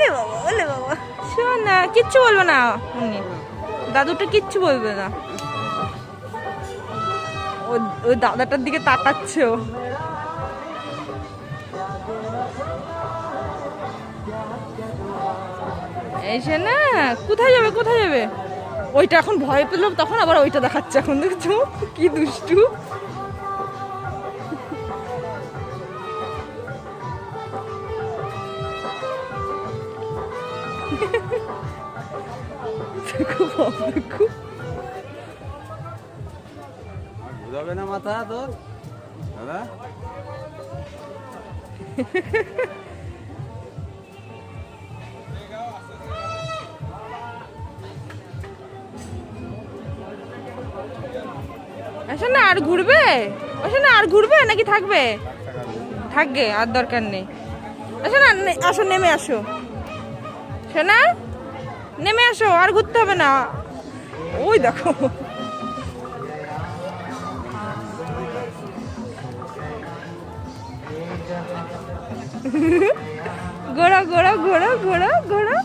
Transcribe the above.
ওলে বাবা ওলে বাবা। শোন না, কিচ্ছু বলবে না উনি, দাদুটা কিচ্ছু বলবে না। ওই দাদাটার দিকে তাকাচ্ছে ও। এসে না, কোথায় যাবে কোথায় যাবে? ওইটা এখন ভয় পেল, তখন আবার ওইটা দেখাচ্ছে। এখন দেখছো কি দুষ্টু। দেখো বাবা, দেখো। ঘুরাবে না মাথা তোর দাদা? আসো না, আর ঘুরবে? আসো না, আর ঘুরবে নাকি থাকবে? থাকবে, আর দরকার নেই। আসো না, আসো, নেমে আসো। শোনা, নেমে আসো, আর ঘুরতে হবে না। ওই দেখো, ঘোড়া ঘোড়া ঘোড়া ঘোড়া ঘোড়া।